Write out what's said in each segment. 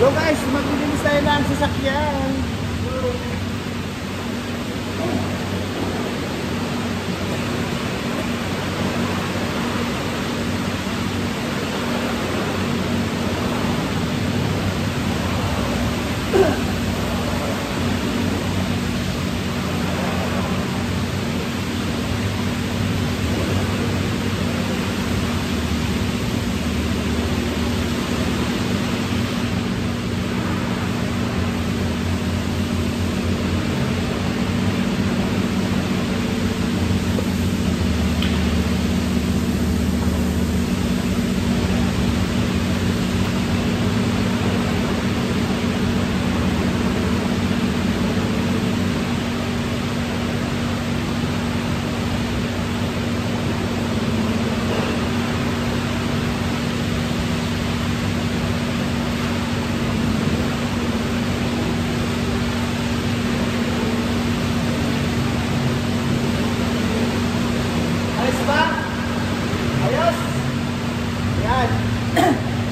Yo guys, maglilinis tayo ng sasakyan.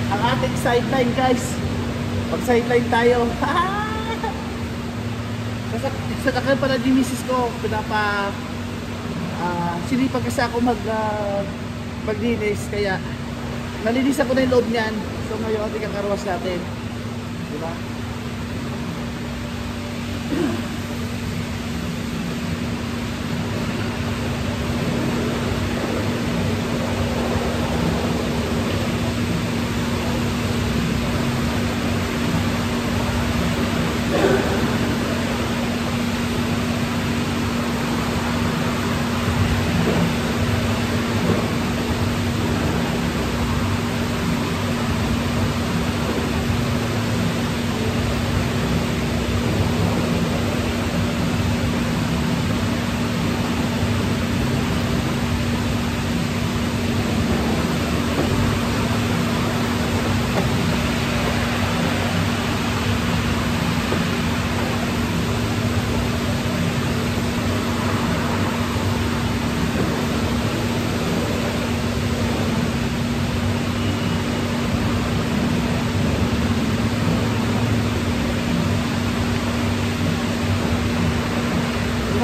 Ang ating sideline guys. Pag sideline tayo. Sasakyan pala di misis ko. Sinipag kasi ako maglinis. Kaya nalinisan ko na yung loob niyan. So ngayon ating kakarwas natin. Diba?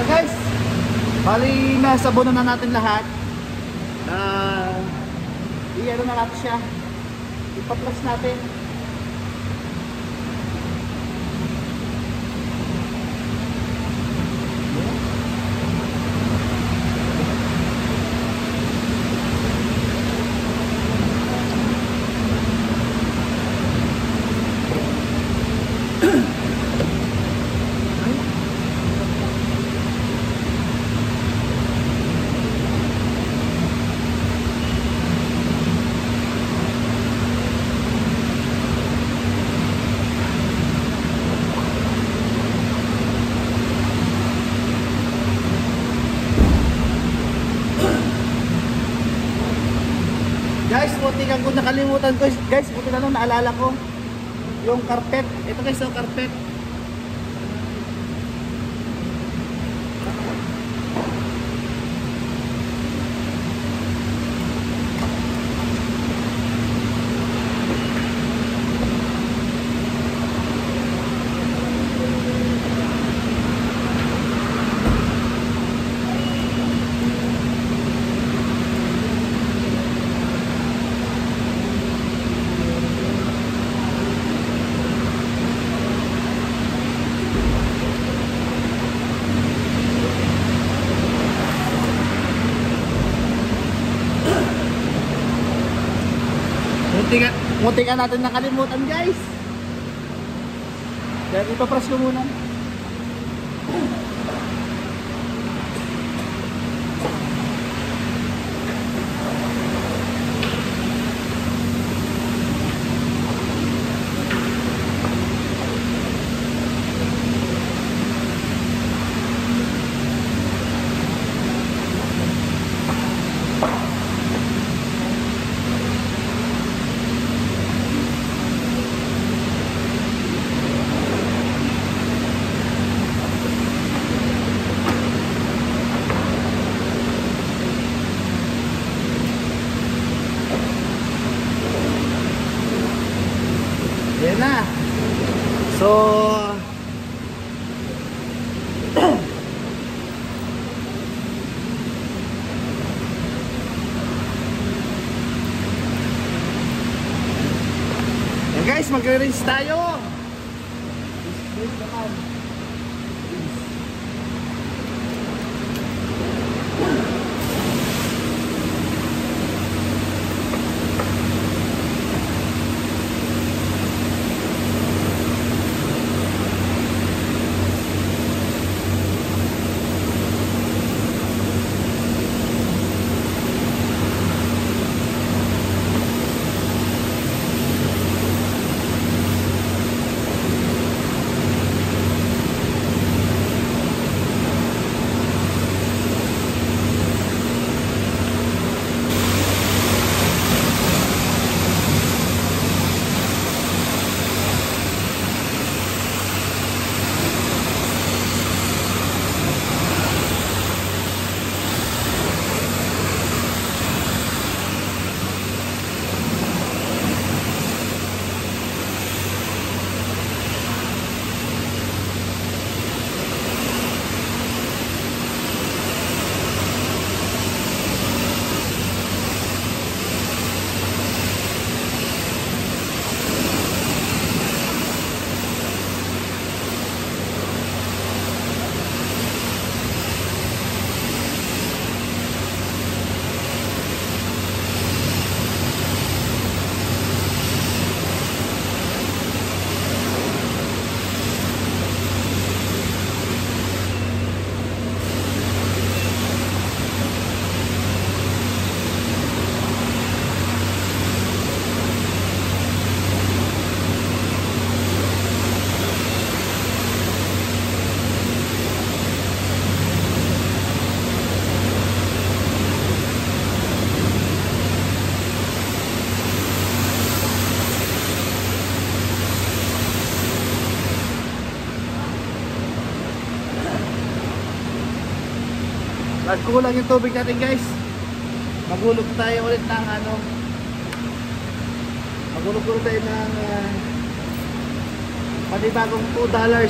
Guys, bali nasabunan na natin lahat. I-ano na natin siya, ipaplas natin. Guys, buti kang kung nakalimutan ko guys, buti na lang naalala ko yung carpet. Ito guys, yung carpet. Muntikan natin nakalimutan guys. Kaya ipapras ko muna. Yan na. So yan guys, magre-rinse tayo. Rinse naman. Kulang yung tubig natin guys. Magulog tayo ulit ng magulog tayo ng panibagong $2.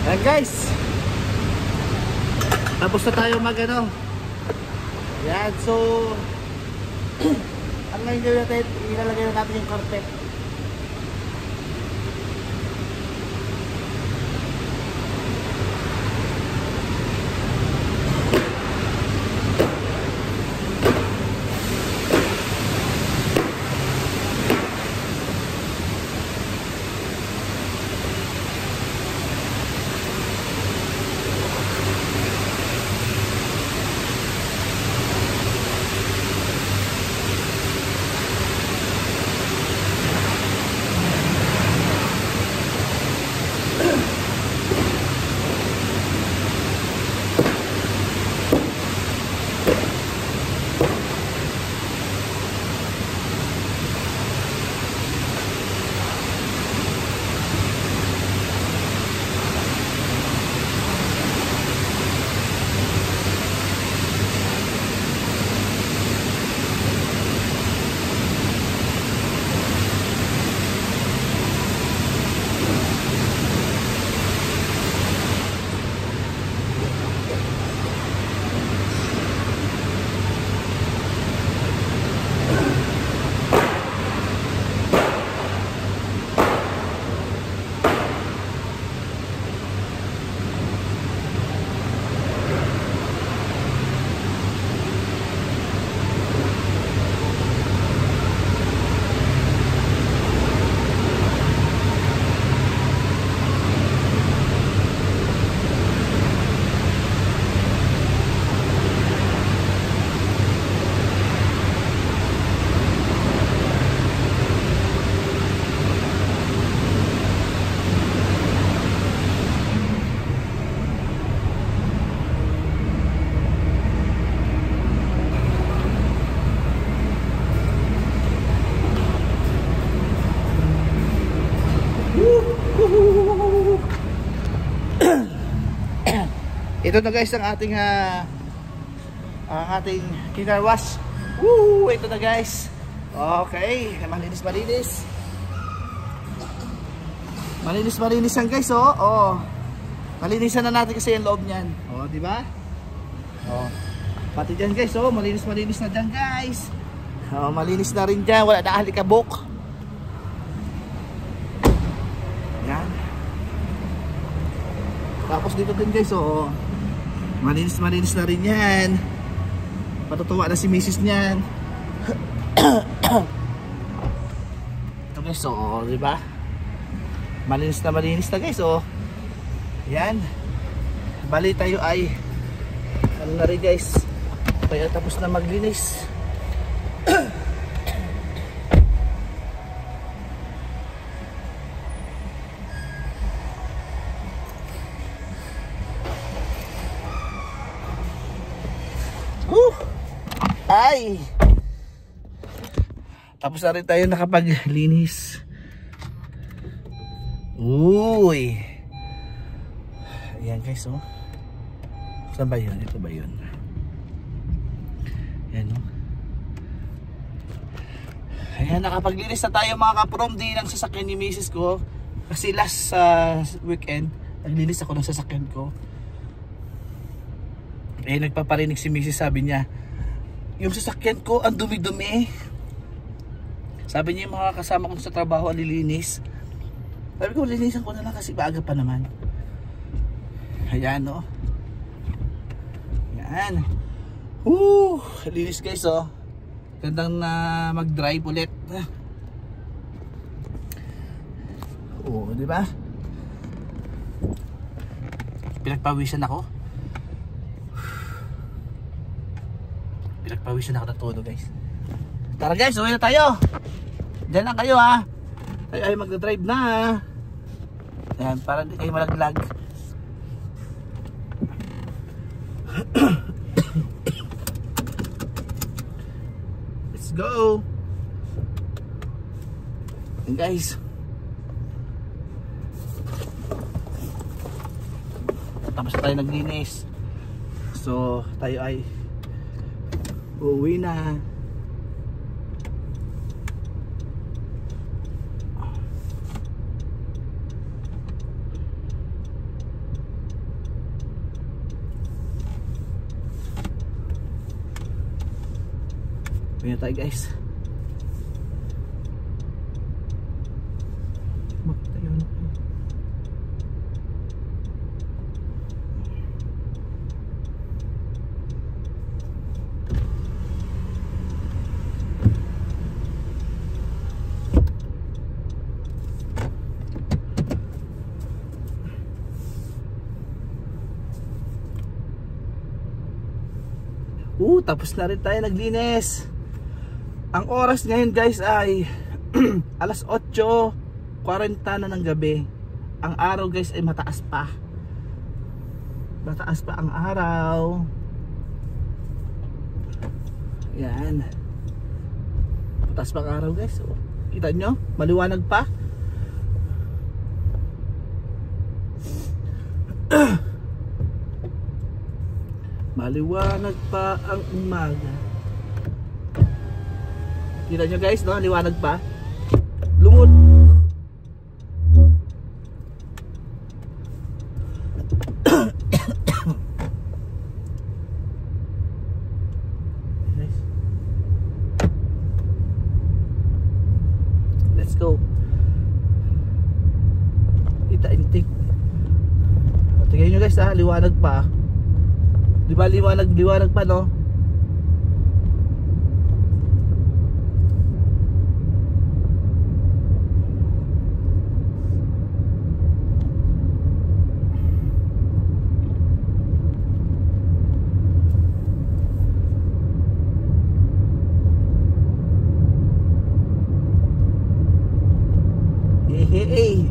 Ayan guys, tapos na tayo yan, so ang ngayon gawin natin, ilalagay na natin yung carpet. Ito na guys ang ating car wash. Woo! Ito na guys. Okay, malinis. Malinis yan guys, oh. Oh. Malinisan na natin kasi yung loob niyan. Oh, di ba? Oh. Pati diyan guys, oh, malinis na diyan guys. Oh, malinis na rin diyan, wala na alikabok. Yan. Tapos dito din guys, oh. Malinis na rin yan. Patutuwa na si misis niyan. Ito guys, oh, di ba? Malinis na guys, oh. Yan. Bali tayo ay ano na rin guys. Tayo tapos na maglinis. Ay! Tapos na rin tayo nakapaglinis. Uy! Ayan guys, oh. Saan ba yun? Ito ba yun? Ayan, oh. Ayan, nakapaglinis na tayo mga kaprom. Di ng sasakyan ni misis ko. Kasi last weekend, naglinis ako ng sasakyan ko. Eh, nagpaparinig si misis, sabi niya, yung sasakyan ko, ang dumi-dumi. Sabi niya yung mga kasama ko sa trabaho, ang lilinis. Sabi ko, linisan ko na lang kasi maaga pa naman. Ayan, oh. Ayan. Woo! Linis guys, oh. Gandang na mag-drive ulit. Oh, di ba? Pinagpawisan ako. Pinagpawisan ako ng todo guys. Tara guys, uwi na tayo. Diyan lang kayo ha. Tayo ay mag-drive na. Ayan, para hindi kayo malaglag. Let's go. And guys, tapos tayo naglinis. So tayo ay uuwi na. Uwi na tayo guys. Tapos na rin tayo naglinis. Ang oras ngayon guys ay alas 8:40 na ng gabi. Ang araw guys ay mataas pa. Mataas pa ang araw. Yan. Mataas pa ang araw guys. Oh, kita nyo? Maliwanag pa. Maliwanag pa ang umaga. Kita nyo guys, no? Liwanag pa. Lumot. Let's go. Ita-intik. Tingnan nyo guys, liwanag pa. Di ba liwanag pa, no? Hey.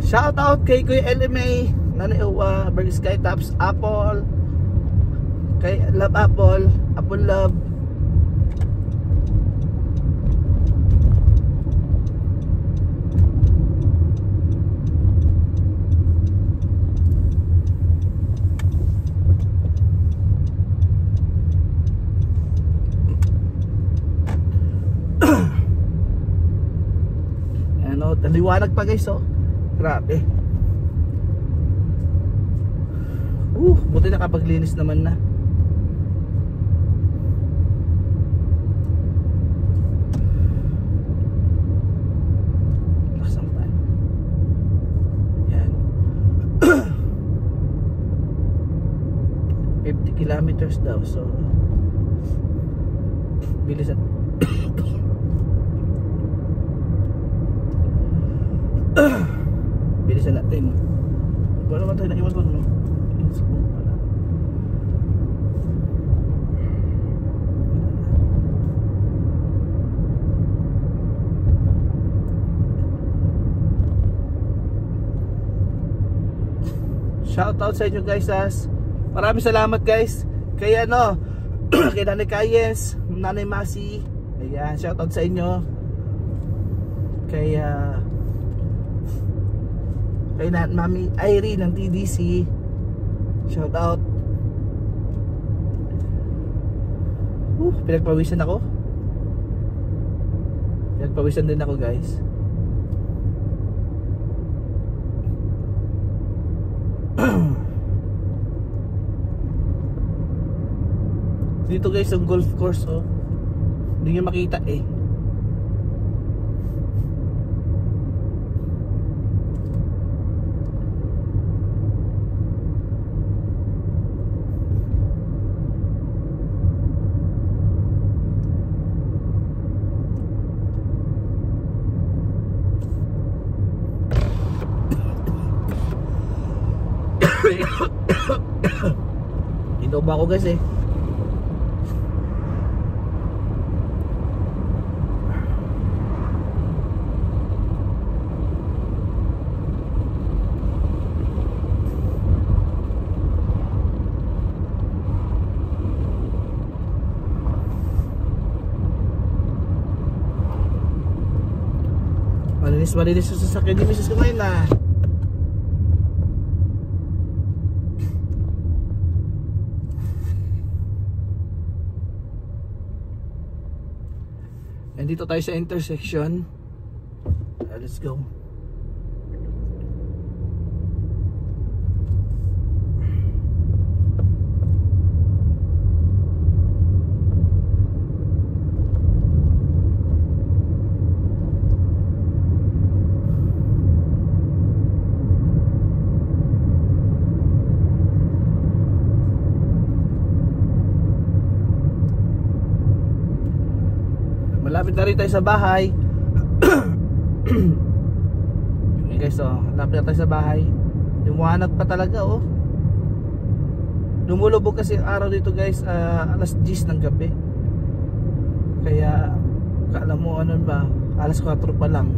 Shout out kay Kuya LMA, Nanay Uwa, Burger Sky Tops, Apple, kay Love Apple, Apple Love. Liwanag pa guys oh. Grabe. Buti nakapaglinis naman na. Lakas ng pan. Yan. 50 kilometers daw. So bilisan. Bilisan natin. Wala naman tayo naiwan doon, no? Sabong pala. Shout out sa inyo guys. Maraming salamat guys. Kaya ano, kay Nanay Kayes, Nanay Masi. Ayan, shout out sa inyo. Kaya kay Mami Irene ng TDC, shout out. Pinagpawisan ako. Pinagpawisan din ako guys. Dito guys ang golf course oh. Hindi nyo makita eh. Dito ba ako guys eh. Malinis sa sasakyan ni Mrs. Kamay na. And dito tayo sa intersection. Let's go. Malapit na rin tayo sa bahay. Okay guys, oh, malapit na tayo sa bahay. Liwanag pa talaga oh. Lumulubog kasi ang araw dito guys, alas 10 ng gabi. Kaya kala mo ano ba, alas 4 pa lang.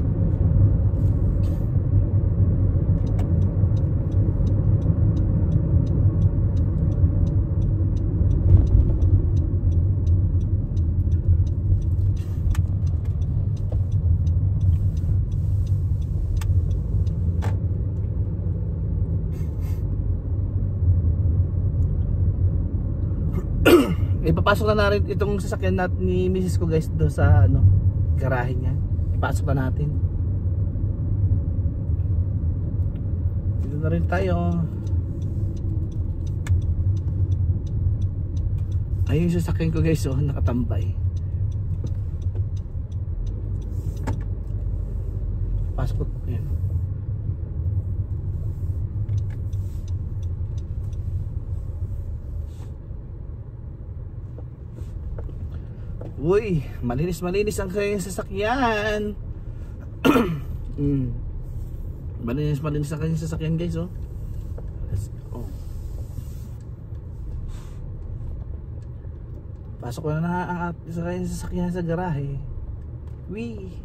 Ipapasok na natin itong sasakyan natin ni Mrs. ko guys do sa ano, garahe niya. Ipasok na natin. Dito na rin tayo. Ayun yung sasakyan ko guys oh, nakatambay. Pasok. Ayan. Uy, malinis ang kanyang sasakyan. Malinis ang kanyang sasakyan guys oh. Let's go. Pasok ko na ang kanyang sasakyan sa garahe. Wee.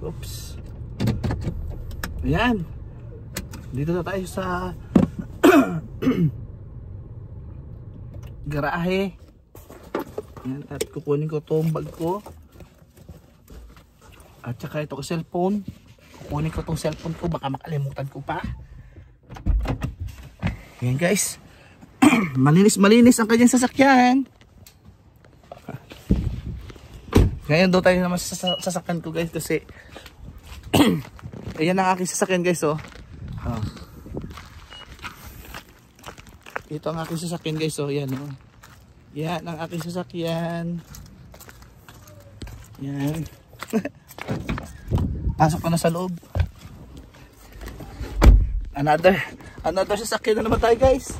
Oops. Ayan. Dito na tayo sa garahe. Yan, at kukunin ko itong bag ko at saka ito ko cellphone. Kukunin ko itong cellphone ko, baka makalimutan ko pa. Yan guys. Malinis ang kanyang sasakyan. Ngayon doon tayo naman sa sasakyan ko guys kasi ayan ang aking sasakyan guys oh. Ito ang aking sasakyan guys oh. Yan oh. Yan ang aking sasakyan. Yan. Pasok ko na sa loob. Another sasakyan na naman tayo guys.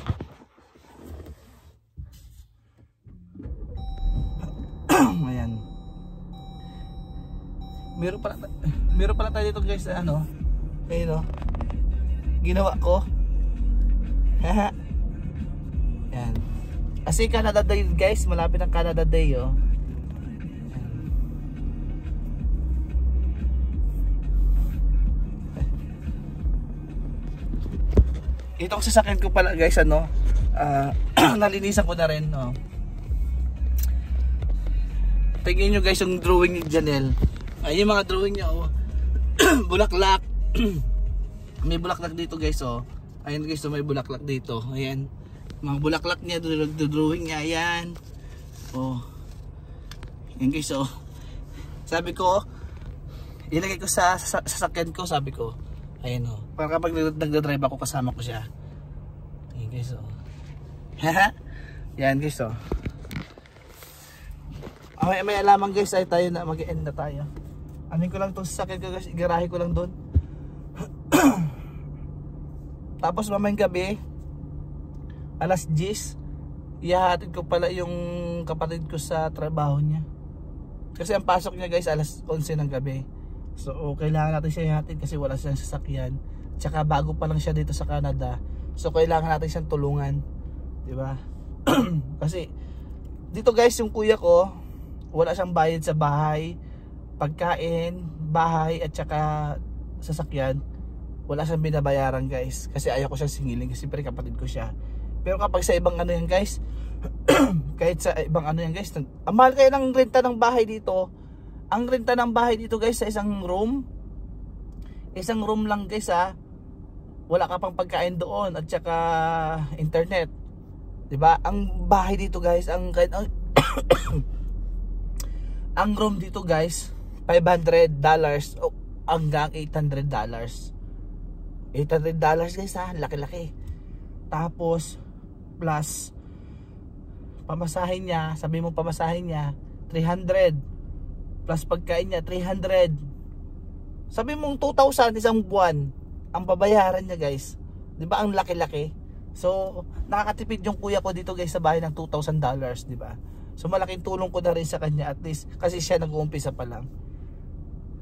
Ayan. Meron pala tayo dito guys ano. Ayun oh. Ginawa ko. Haha. Yan. Kasi Canada Day guys, malapit ang Canada Day oh. Itong sasakyan ko pala guys ano, nalinisan ko na rin no. Tingnan nyo guys yung drawing ni Janelle. Ay yung mga drawing niya oh. Bulaklak. May bulaklak dito guys oh. Ayan guys oh, may bulaklak dito. Ayan. Mga bulaklak niya, drawing niya, ayan. Oh. Ayan guys oh. Sabi ko, ilagay ko sa sasakyan ko, sabi ko. Ayan o. Para kapag nagdadrive ako kasama ko siya. Ayan guys o. Yan guys o. May alaman guys ay tayo na mag-end na tayo. Anin ko lang itong sasakyan ko guys. Igarahe ko lang doon. Tapos mamayang gabi alas 10 ihahatid ko pala yung kapatid ko sa trabaho niya. Kasi ang pasok niya guys alas 11 ng gabi. So kailangan natin siya ihatid kasi wala siyang sasakyan. Tsaka bago pa lang siya dito sa Canada. So kailangan natin siyang tulungan, 'di ba? Kasi dito guys yung kuya ko, wala siyang bayad sa bahay, pagkain, bahay at tsaka sasakyan. Wala siyang binabayaran guys. Kasi ayaw ko siyang singilin kasi siyempre kapatid ko siya. Pero kapag sa ibang ano yan guys, kahit sa ibang ano yan guys, ang mahal kayo ng renta ng bahay dito. Ang renta ng bahay dito guys sa isang room lang guys ha. Wala ka pang pagkain doon at saka internet. 'Di ba? Ang bahay dito guys, ang room dito guys, $500 o hanggang $800. $800 guys ha, laki-laki. Tapos plus pamasahin niya, sabi mo pamasahin niya 300. Plus pagkain niya 300. Sabi mong 2,000 isang buwan ang babayaran niya guys. 'Di ba ang laki-laki? So nakakatipid yung kuya ko dito guys sa bahay ng $2,000, 'di ba? So malaking tulong ko na rin sa kanya at least kasi siya nag-uumpisa pa lang.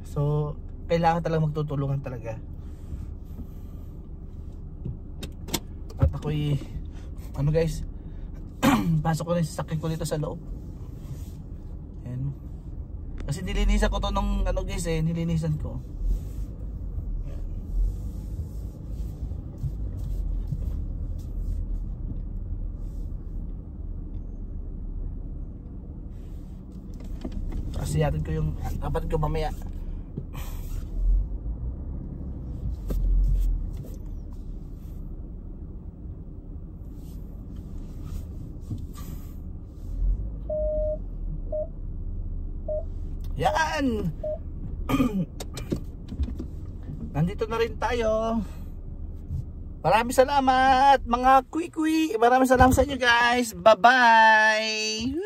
So kailangan talaga magtutulungan talaga. At ako'y ano guys, pasok ko na yung sasakyan ko dito sa loob. Ayan. Kasi nilinisan ko to nung ano guys nilinisan ko. Kasi yatin ko yung kapatid ko mamaya. Yan. Nandito na rin tayo. Maraming salamat mga kui-kui. Maraming salamat sa inyo guys. Bye-bye.